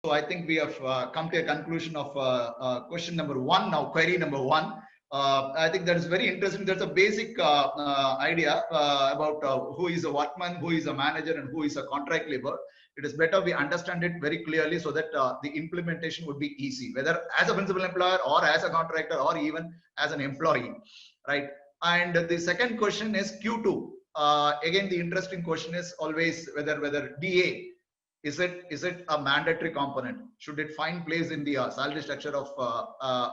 So I think we have come to a conclusion of question number one now, query number one. I think that is very interesting. There's a basic idea about who is a workman, who is a manager, and who is a contract labor. It is better we understand it very clearly so that the implementation would be easy, whether as a principal employer or as a contractor or even as an employee, right? And the second question is Q2. Again, the interesting question is always whether DA is it a mandatory component? Should it find place in the salary structure of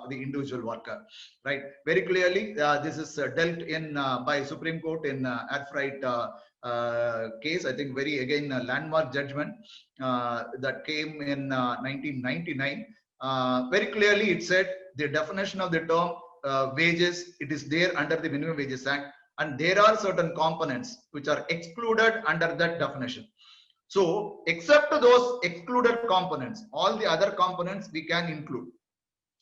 the individual worker? Right. Very clearly, this is dealt in by Supreme Court in air freight case. I think very again a landmark judgment that came in 1999. Very clearly, it said the definition of the term wages. It is there under the Minimum Wages Act, and there are certain components which are excluded under that definition. So, except those excluded components, all the other components we can include.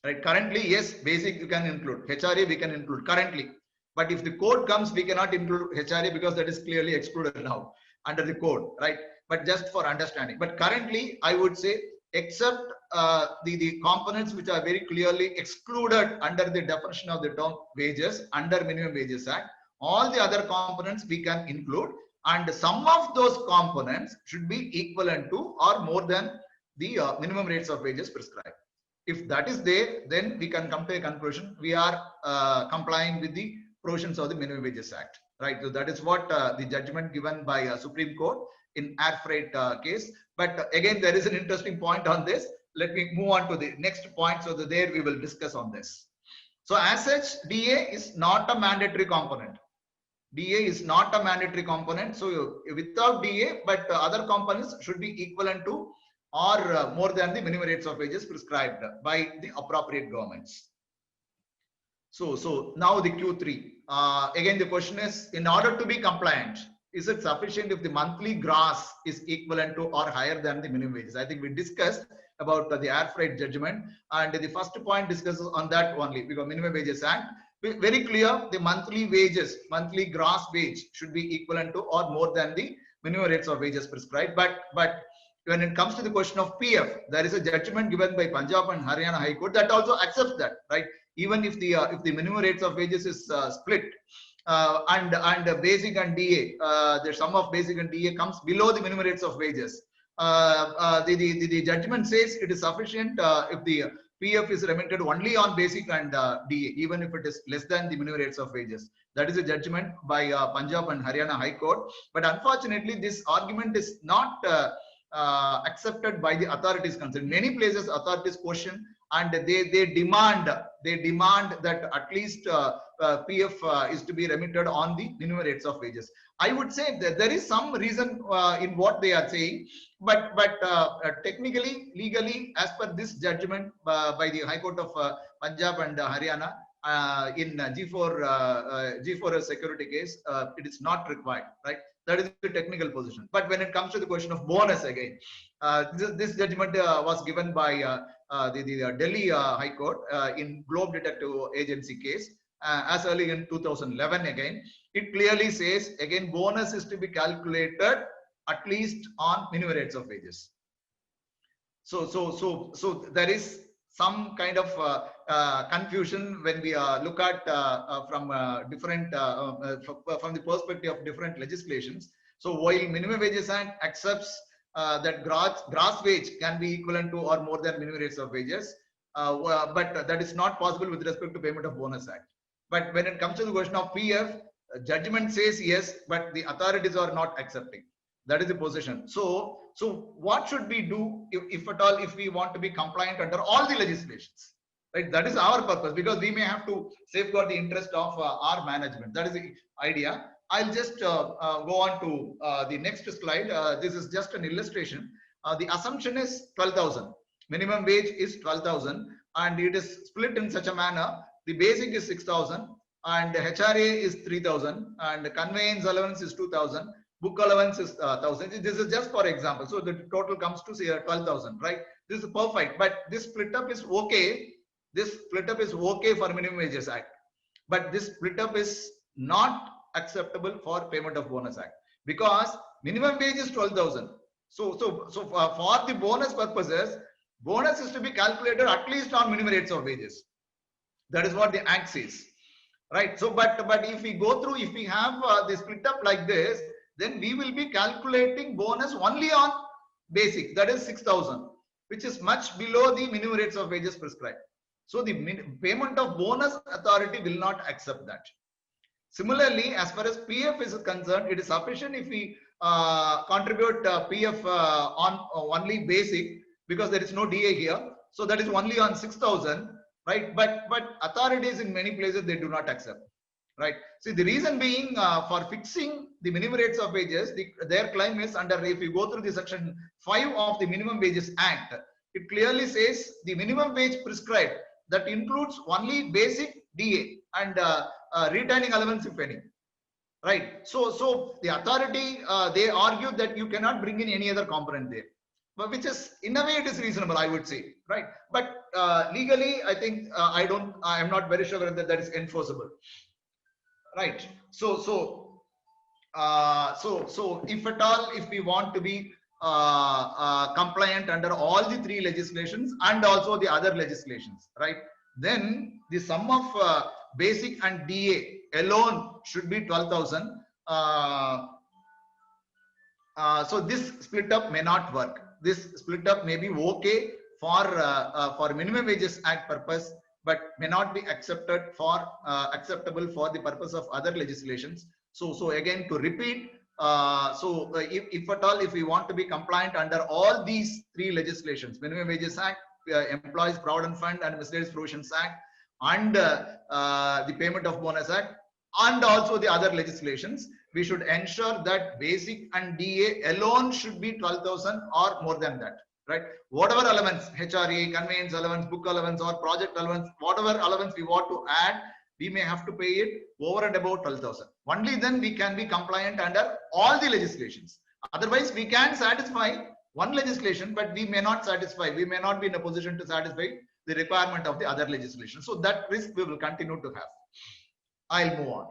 Right? Currently, yes, basic you can include. HRA we can include currently. But if the code comes, we cannot include HRA because that is clearly excluded now under the code, right? But just for understanding. But currently, I would say, except the components which are very clearly excluded under the definition of the term wages under Minimum Wages Act, all the other components we can include. And some of those components should be equivalent to or more than the minimum rates of wages prescribed. If that is there, then we can come to a conclusion. We are complying with the provisions of the Minimum Wages Act, right? So that is what the judgment given by Supreme Court in air freight case. But again, there is an interesting point on this. Let me move on to the next point. So that there we will discuss on this. So as such, DA is not a mandatory component. DA is not a mandatory component. So without DA, but other components should be equivalent to or more than the minimum rates of wages prescribed by the appropriate governments. So now the Q3. Again, the question is, in order to be compliant, is it sufficient if the monthly gross is equivalent to or higher than the minimum wages? I think we discussed about the air freight judgment, and the first point discusses on that only, because Minimum Wages Act very clear, the monthly wages, monthly gross wage should be equivalent to or more than the minimum rates of wages prescribed. But when it comes to the question of PF, there is a judgment given by Punjab and Haryana High Court that also accepts that, right? Even if the minimum rates of wages is split and basic and DA, the sum of basic and DA comes below the minimum rates of wages. The judgment says it is sufficient if the PF is remitted only on basic and DA, even if it is less than the minimum rates of wages. That is a judgment by Punjab and Haryana High Court. But unfortunately, this argument is not accepted by the authorities concerned. Many places authorities question and they demand that at least PF is to be remitted on the minimum rates of wages. I would say that there is some reason in what they are saying, but technically, legally, as per this judgment by the High Court of Punjab and Haryana in G4 security case, it is not required, right? That is the technical position. But when it comes to the question of bonus again, this judgment was given by the Delhi High Court in Globe Detective Agency case as early in 2011 again. It clearly says, again, bonus is to be calculated at least on minimum rates of wages. So there is some kind of confusion when we look at from different from the perspective of different legislations. So while Minimum Wages Act accepts that gross wage can be equivalent to or more than minimum rates of wages, but that is not possible with respect to Payment of Bonus Act. But when it comes to the question of PF, judgment says yes, but the authorities are not accepting. That is the position. So what should we do if at all, if we want to be compliant under all the legislations? Right? That is our purpose, because we may have to safeguard the interest of our management. That is the idea. I'll just go on to the next slide. This is just an illustration. The assumption is 12,000. Minimum wage is 12,000, and it is split in such a manner. The basic is 6,000, and HRA is 3,000, and conveyance allowance is 2,000. Book allowance is 1,000. This is just for example. So the total comes to say 12,000, right? This is perfect, but this split up is okay. This split up is okay for Minimum Wages Act, but this split up is not acceptable for Payment of Bonus Act, because minimum wage is 12,000. So for the bonus purposes, Bonus is to be calculated at least on minimum rates of wages. That is what the act says, right? So, but if we go through, if we have the split up like this, then we will be calculating bonus only on basic, that is 6,000, which is much below the minimum rates of wages prescribed. So the payment of bonus authority will not accept that. Similarly, as far as PF is concerned, it is sufficient if we contribute PF on only basic, because there is no DA here. So that is only on 6,000, right? But authorities in many places, they do not accept, right? See, the reason being for fixing the minimum rates of wages, their claim is under, if you go through the section 5 of the Minimum Wages Act, it clearly says the minimum wage prescribed, that includes only basic, DA, and retaining allowance, if any, right? So the authority, they argue that you cannot bring in any other component there, but which is, in a way, it is reasonable, I would say, right? But legally, I think I am not very sure whether that is enforceable, right? So if at all, if we want to be compliant under all the 3 legislations and also the other legislations, right, then the sum of basic and DA alone should be 12,000. So this split up may not work. This split up may be okay for Minimum Wages Act purpose, but may not be accepted for acceptable for the purpose of other legislations. So again, to repeat, if at all, if we want to be compliant under all these 3 legislations, Minimum Wages Act, Employees Provident Fund and Miscellaneous Provisions Act, and the Payment of Bonus Act, and also the other legislations, we should ensure that basic and DA alone should be 12,000 or more than that, right? Whatever allowance, HRA, conveyance allowance, book allowance, or project allowance, whatever allowance we want to add, we may have to pay it over and above 12,000. Only then we can be compliant under all the legislations. Otherwise, we can satisfy one legislation, but we may not satisfy, we may not be in a position to satisfy the requirement of the other legislation. So that risk we will continue to have. I'll move on.